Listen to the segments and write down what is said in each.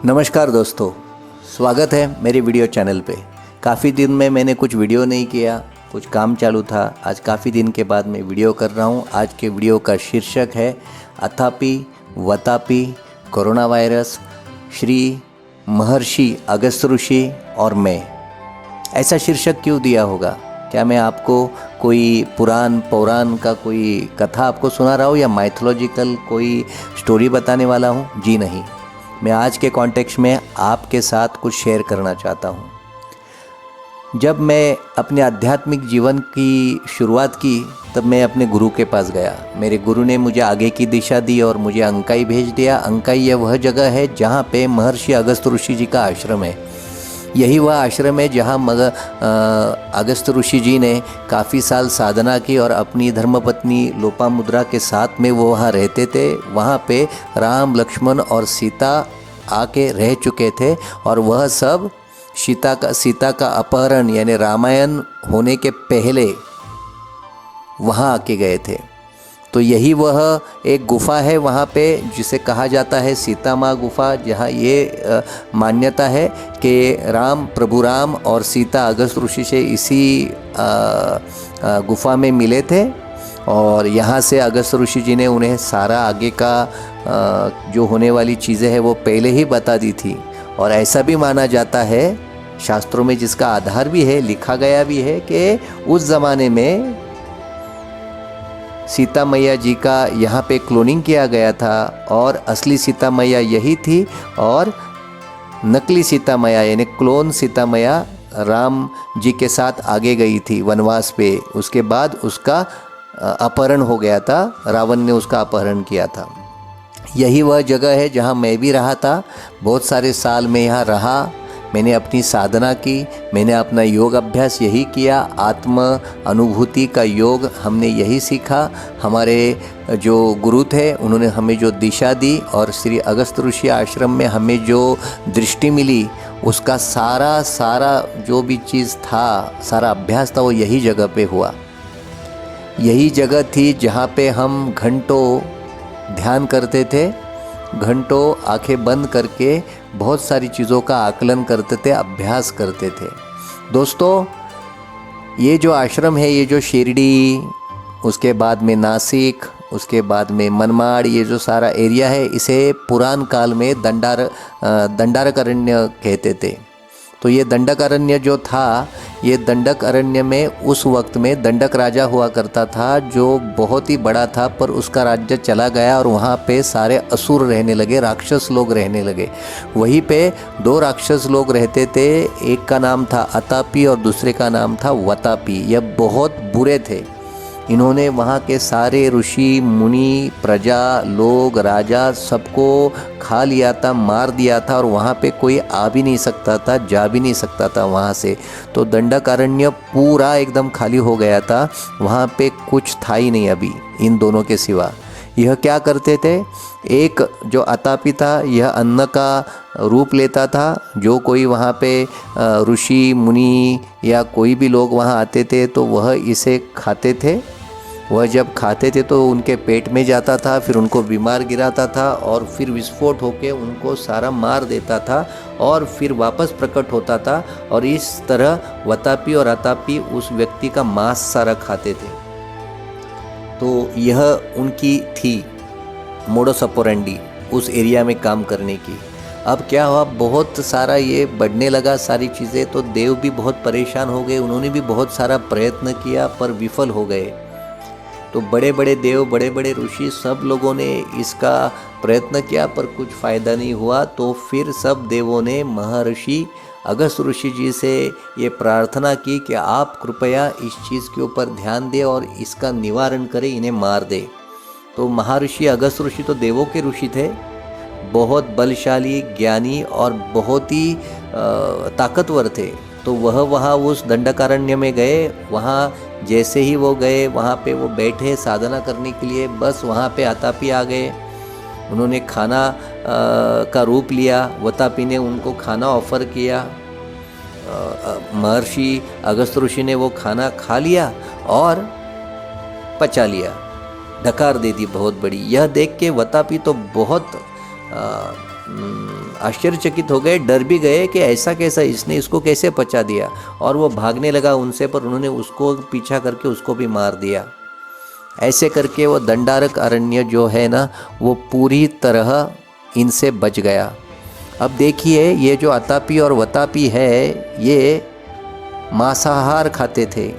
नमस्कार दोस्तों, स्वागत है मेरे वीडियो चैनल पे। काफ़ी दिन में मैंने कुछ वीडियो नहीं किया, कुछ काम चालू था। आज काफ़ी दिन के बाद मैं वीडियो कर रहा हूँ। आज के वीडियो का शीर्षक है अतापी वतापी कोरोना वायरस, श्री महर्षि अगस्त ऋषि और मैं। ऐसा शीर्षक क्यों दिया होगा? क्या मैं आपको कोई पौराण का कोई कथा आपको सुना रहा हूँ या माइथोलॉजिकल कोई स्टोरी बताने वाला हूँ? जी नहीं, मैं आज के कॉन्टेक्स्ट में आपके साथ कुछ शेयर करना चाहता हूँ। जब मैं अपने आध्यात्मिक जीवन की शुरुआत की तब मैं अपने गुरु के पास गया। मेरे गुरु ने मुझे आगे की दिशा दी और मुझे अंकाई भेज दिया। अंकाई यह वह जगह है जहाँ पे महर्षि अगस्त ऋषि जी का आश्रम है। यही वह आश्रम है जहाँ अगस्त ऋषि जी ने काफ़ी साल साधना की और अपनी धर्मपत्नी लोपामुद्रा के साथ में वो वहाँ रहते थे। वहाँ पे राम, लक्ष्मण और सीता आके रह चुके थे और वह सब सीता का अपहरण यानी रामायण होने के पहले वहाँ आके गए थे। तो यही वह एक गुफा है वहाँ पे जिसे कहा जाता है सीता माँ गुफा, जहाँ ये मान्यता है कि प्रभु राम और सीता अगस्त ऋषि से इसी गुफा में मिले थे। और यहाँ से अगस्त ऋषि जी ने उन्हें सारा आगे का जो होने वाली चीज़ें हैं वो पहले ही बता दी थी। और ऐसा भी माना जाता है शास्त्रों में, जिसका आधार भी है, लिखा गया भी है कि उस ज़माने में सीता मैया जी का यहाँ पे क्लोनिंग किया गया था और असली सीता मैया यही थी और नकली सीता मैया यानी क्लोन सीता मैया राम जी के साथ आगे गई थी वनवास पे। उसके बाद उसका अपहरण हो गया था, रावण ने उसका अपहरण किया था। यही वह जगह है जहाँ मैं भी रहा था। बहुत सारे साल मैं यहाँ रहा, मैंने अपनी साधना की, मैंने अपना योग अभ्यास यही किया। आत्म अनुभूति का योग हमने यही सीखा। हमारे जो गुरु थे उन्होंने हमें जो दिशा दी और श्री अगस्त ऋषि आश्रम में हमें जो दृष्टि मिली, उसका सारा जो भी चीज़ था, सारा अभ्यास था, वो यही जगह पे हुआ। यही जगह थी जहाँ पे हम घंटों ध्यान करते थे, घंटों आंखें बंद करके बहुत सारी चीज़ों का आकलन करते थे, अभ्यास करते थे। दोस्तों, ये जो आश्रम है, ये जो शिरडी, उसके बाद में नासिक, उसके बाद में मनमाड़, ये जो सारा एरिया है, इसे पुरान काल में दंडारक अरण्य कहते थे। तो ये दंडक अरण्य जो था, ये दंडक अरण्य में उस वक्त में दंडक राजा हुआ करता था जो बहुत ही बड़ा था, पर उसका राज्य चला गया और वहाँ पे सारे असुर रहने लगे, राक्षस लोग रहने लगे। वहीं पे दो राक्षस लोग रहते थे, एक का नाम था अतापी और दूसरे का नाम था वतापी। यह बहुत बुरे थे। इन्होंने वहाँ के सारे ऋषि मुनि, प्रजा लोग, राजा सबको खा लिया था, मार दिया था और वहाँ पे कोई आ भी नहीं सकता था, जा भी नहीं सकता था वहाँ से। तो दंडक अरण्य पूरा एकदम खाली हो गया था, वहाँ पे कुछ था ही नहीं अभी इन दोनों के सिवा। यह क्या करते थे? एक जो अतापी था, यह अन्न का रूप लेता था। जो कोई वहाँ पे ऋषि मुनि या कोई भी लोग वहाँ आते थे तो वह इसे खाते थे। वह जब खाते थे तो उनके पेट में जाता था, फिर उनको बीमार गिराता था और फिर विस्फोट होके उनको सारा मार देता था और फिर वापस प्रकट होता था। और इस तरह वतापी और अतापी उस व्यक्ति का मांस सारा खाते थे। तो यह उनकी थी मोडस ऑपरेंडी उस एरिया में काम करने की। अब क्या हुआ, बहुत सारा ये बढ़ने लगा सारी चीज़ें, तो देव भी बहुत परेशान हो गए। उन्होंने भी बहुत सारा प्रयत्न किया पर विफल हो गए। तो बड़े बड़े देव, बड़े बड़े ऋषि, सब लोगों ने इसका प्रयत्न किया पर कुछ फ़ायदा नहीं हुआ। तो फिर सब देवों ने महर्षि अगस्त ऋषि जी से ये प्रार्थना की कि आप कृपया इस चीज़ के ऊपर ध्यान दें और इसका निवारण करें, इन्हें मार दे। तो महर्षि अगस्त ऋषि तो देवों के ऋषि थे, बहुत बलशाली, ज्ञानी और बहुत ही ताकतवर थे। तो वह वहाँ उस दंडकारण्य में गए। वहाँ जैसे ही वो गए, वहाँ पे वो बैठे साधना करने के लिए, बस वहाँ पे अतापी आ गए। उन्होंने खाना का रूप लिया। वतापी ने उनको खाना ऑफर किया। महर्षि अगस्त ऋषि ने वो खाना खा लिया और पचा लिया, डकार दे दी बहुत बड़ी। यह देख के वतापी तो बहुत आश्चर्यचकित हो गए, डर भी गए कि ऐसा कैसा, इसने इसको कैसे पचा दिया। और वो भागने लगा उनसे, पर उन्होंने उसको पीछा करके उसको भी मार दिया। ऐसे करके वो दंडारक अरण्य जो है ना, वो पूरी तरह इनसे बच गया। अब देखिए, ये जो अतापी और वतापी है, ये मांसाहार खाते थे।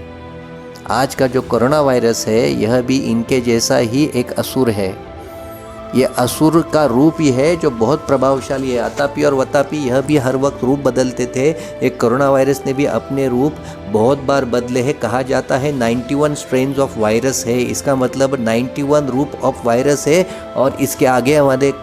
आज का जो कोरोना वायरस है, यह भी इनके जैसा ही एक असुर है। ये असुर का रूप ही है जो बहुत प्रभावशाली है। अतापी और वतापी यह भी हर वक्त रूप बदलते थे। एक कोरोना वायरस ने भी अपने रूप बहुत बार बदले हैं। कहा जाता है 91 स्ट्रेन्स ऑफ वायरस है, इसका मतलब 91 रूप ऑफ वायरस है। और इसके आगे हमारे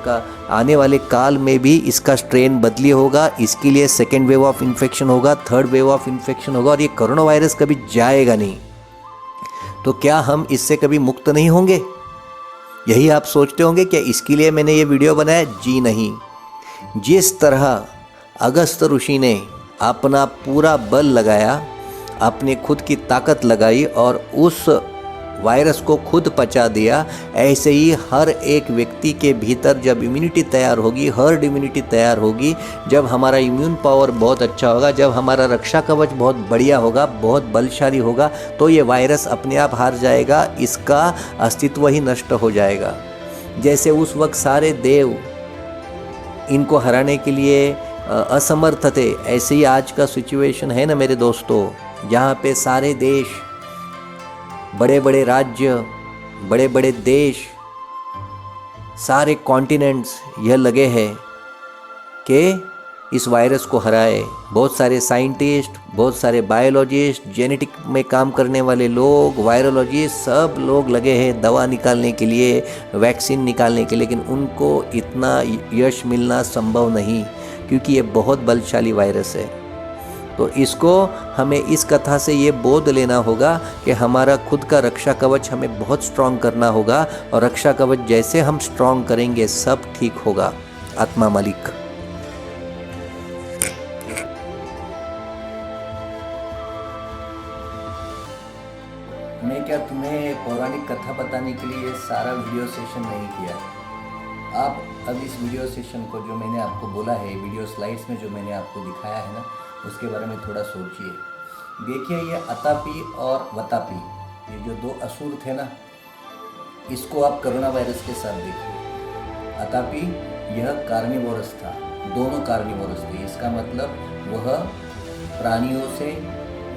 आने वाले काल में भी इसका स्ट्रेन बदली होगा। इसके लिए सेकेंड वेव ऑफ इन्फेक्शन होगा, थर्ड वेव ऑफ इन्फेक्शन होगा, और ये कोरोना वायरस कभी जाएगा नहीं। तो क्या हम इससे कभी मुक्त नहीं होंगे? यही आप सोचते होंगे क्या इसके लिए मैंने ये वीडियो बनाया? जी नहीं। जिस तरह अगस्त ऋषि ने अपना पूरा बल लगाया, अपनी खुद की ताकत लगाई और उस वायरस को खुद पचा दिया, ऐसे ही हर एक व्यक्ति के भीतर जब इम्यूनिटी तैयार होगी, हर्ड इम्यूनिटी तैयार होगी, जब हमारा इम्यून पावर बहुत अच्छा होगा, जब हमारा रक्षा कवच बहुत बढ़िया होगा, बहुत बलशाली होगा, तो ये वायरस अपने आप हार जाएगा, इसका अस्तित्व ही नष्ट हो जाएगा। जैसे उस वक्त सारे देव इनको हराने के लिए असमर्थ थे, ऐसे ही आज का सिचुएशन है ना मेरे दोस्तों, जहाँ पे सारे देश, बड़े बड़े राज्य, बड़े बड़े देश, सारे कॉन्टिनेंट्स यह लगे हैं कि इस वायरस को हराए। बहुत सारे साइंटिस्ट, बहुत सारे बायोलॉजिस्ट, जेनेटिक में काम करने वाले लोग, वायरोलॉजिस्ट, सब लोग लगे हैं दवा निकालने के लिए, वैक्सीन निकालने के लिए, लेकिन उनको इतना यश मिलना संभव नहीं, क्योंकि ये बहुत बलशाली वायरस है। तो इसको हमें इस कथा से ये बोध लेना होगा कि हमारा खुद का रक्षा कवच हमें बहुत स्ट्रांग करना होगा, और रक्षा कवच जैसे हम स्ट्रांग करेंगे सब ठीक होगा। आत्मा मालिक। मैं क्या तुम्हें पौराणिक कथा बताने के लिए सारा वीडियो सेशन नहीं किया। आप अब इस वीडियो सेशन को, जो मैंने आपको बोला है, वीडियो स्लाइड्स में जो मैंने आपको दिखाया है ना, उसके बारे में थोड़ा सोचिए। देखिए, ये अतापी और वतापी, ये जो दो असुर थे ना, इसको आप कोरोना वायरस के साथ देखिए। अतापी यह कार्निवोरस था, दोनों कार्निवोरस थे। इसका मतलब वह प्राणियों से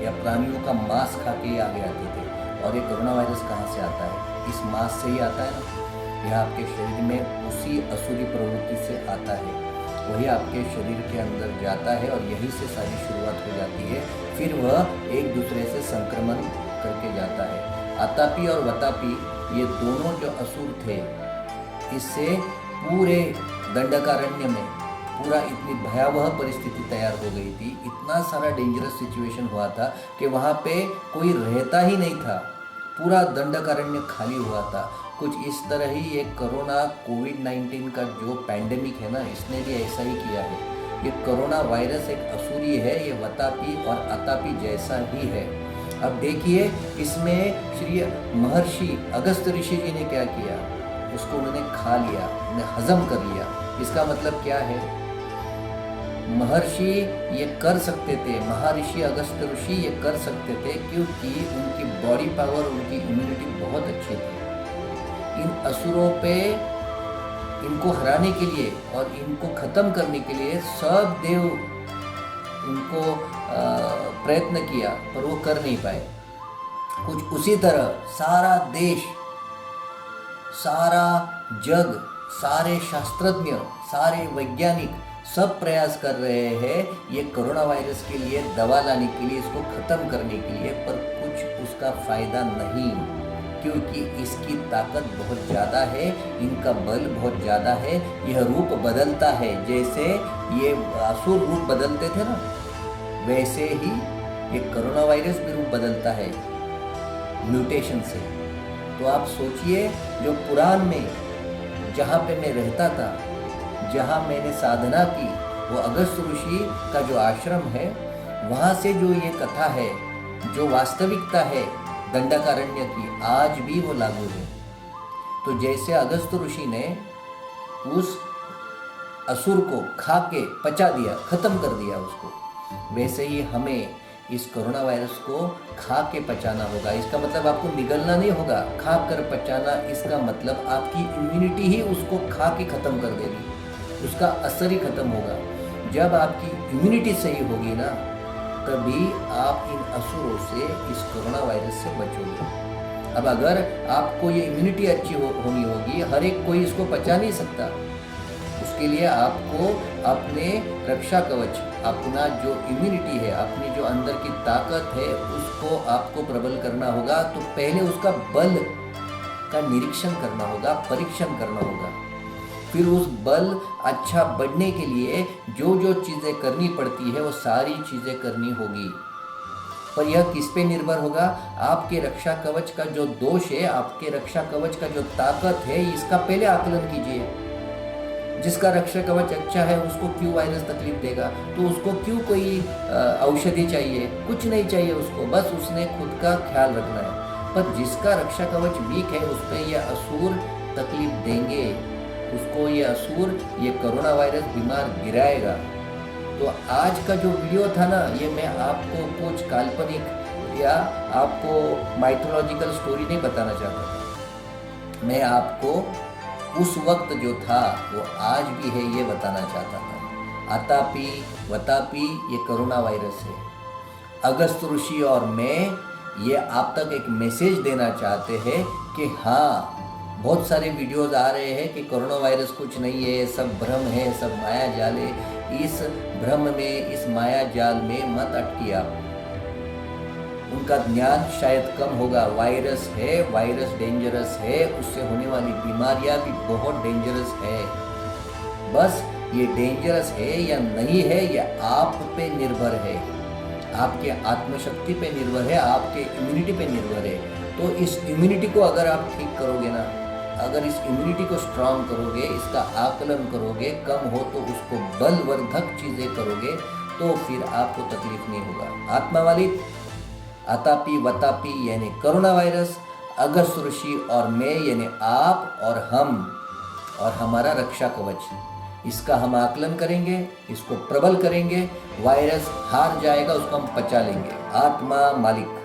या प्राणियों का मांस खा के आगे आते थे। और ये कोरोना वायरस कहाँ से आता है? इस मांस से ही आता है ना। यह आपके शरीर में उसी असुरी प्रवृत्ति से आता है, वही आपके शरीर के अंदर जाता है और यहीं से सारी शुरुआत हो जाती है। फिर वह एक दूसरे से संक्रमण करके जाता है। अतापी और वतापी, ये दोनों जो असुर थे, इससे पूरे दंडकारण्य में पूरा इतनी भयावह परिस्थिति तैयार हो गई थी, इतना सारा डेंजरस सिचुएशन हुआ था कि वहाँ पे कोई रहता ही नहीं था, पूरा दंडकारण्य खाली हुआ था। कुछ इस तरह ही ये कोरोना कोविड-19 का जो पैंडेमिक है ना, इसने भी ऐसा ही किया है। ये कोरोना वायरस एक असुरी है, ये वतापी और अतापी जैसा ही है। अब देखिए, इसमें श्री महर्षि अगस्त ऋषि जी ने क्या किया, उसको उन्होंने खा लिया, उन्हें हजम कर लिया। इसका मतलब क्या है? महर्षि ये कर सकते थे, महर्षि अगस्त ऋषि ये कर सकते थे, क्योंकि उनकी बॉडी पावर, उनकी इम्यूनिटी बहुत अच्छी थी। इन असुरों पे, इनको हराने के लिए और इनको ख़त्म करने के लिए सब देव उनको प्रयत्न किया, पर वो कर नहीं पाए। कुछ उसी तरह सारा देश, सारा जग, सारे शास्त्रज्ञ, सारे वैज्ञानिक सब प्रयास कर रहे हैं ये कोरोना वायरस के लिए दवा लाने के लिए, इसको ख़त्म करने के लिए, पर कुछ उसका फ़ायदा नहीं, क्योंकि इसकी ताकत बहुत ज़्यादा है, इनका बल बहुत ज़्यादा है। यह रूप बदलता है, जैसे ये असुर रूप बदलते थे ना, वैसे ही ये कोरोना वायरस भी रूप बदलता है म्यूटेशन से। तो आप सोचिए, जो पुराण में जहाँ पे मैं रहता था, जहाँ मैंने साधना की, वो अगस्त ऋषि का जो आश्रम है, वहाँ से जो ये कथा है, जो वास्तविकता है दंडकारण्य की, आज भी वो लागू है। तो जैसे अगस्त ऋषि ने उस असुर को खा के पचा दिया, खत्म कर दिया उसको, वैसे ही हमें इस कोरोना वायरस को खा के पचाना होगा। इसका मतलब आपको निगलना नहीं होगा, खा कर पचाना, इसका मतलब आपकी इम्यूनिटी ही उसको खा के ख़त्म कर देगी, उसका असर ही ख़त्म होगा। जब आपकी इम्यूनिटी सही होगी ना, तभी आप इन असुरों से, इस कोरोना वायरस से बचोगे। अब अगर आपको ये इम्यूनिटी अच्छी होनी होगी, हर एक कोई इसको पचा नहीं सकता, उसके लिए आपको अपने रक्षा कवच, अपना जो इम्यूनिटी है, अपनी जो अंदर की ताकत है, उसको आपको प्रबल करना होगा। तो पहले उसका बल का निरीक्षण करना होगा, परीक्षण करना होगा। फिर उस बल अच्छा बढ़ने के लिए जो जो चीज़ें करनी पड़ती है वो सारी चीज़ें करनी होगी। पर यह किस पे निर्भर होगा? आपके रक्षा कवच का जो दोष है, आपके रक्षा कवच का जो ताकत है, इसका पहले आकलन कीजिए। जिसका रक्षा कवच अच्छा है उसको क्यों वायरस तकलीफ देगा? तो उसको क्यों कोई औषधि चाहिए? कुछ नहीं चाहिए उसको, बस उसने खुद का ख्याल रखना है। पर जिसका रक्षा कवच वीक है, उस पर यह असुर तकलीफ देंगे, उसको ये असुर, ये कोरोना वायरस बीमार गिराएगा। तो आज का जो वीडियो था ना, ये मैं आपको कुछ काल्पनिक या आपको माइथोलॉजिकल स्टोरी नहीं बताना चाहता था। मैं आपको उस वक्त जो था वो आज भी है ये बताना चाहता था। आतापी वतापी ये कोरोना वायरस है। अगस्त ऋषि और मैं ये आप तक एक मैसेज देना चाहते हैं कि हाँ, बहुत सारे वीडियोस आ रहे हैं कि कोरोना वायरस कुछ नहीं है, सब भ्रम है, सब माया जाल है। इस भ्रम में, इस माया जाल में मत अटकिए आप। उनका ज्ञान शायद कम होगा। वायरस है, वायरस डेंजरस है, उससे होने वाली बीमारियां भी बहुत डेंजरस है। बस ये डेंजरस है या नहीं है, ये आप पे निर्भर है, आपके आत्मशक्ति पे निर्भर है, आपके इम्यूनिटी पे निर्भर है। तो इस इम्यूनिटी को अगर आप ठीक करोगे ना, अगर इस इम्यूनिटी को स्ट्रांग करोगे, इसका आकलन करोगे, कम हो तो उसको बलवर्धक चीज़ें करोगे, तो फिर आपको तकलीफ नहीं होगा। आत्मा वाली आतापी वतापी यानी कोरोना वायरस, अगस्त ऋषि और मैं यानी आप और हम और हमारा रक्षा कवच, इसका हम आकलन करेंगे, इसको प्रबल करेंगे। वायरस हार जाएगा, उसको हम पचा लेंगे। आत्मा मालिक।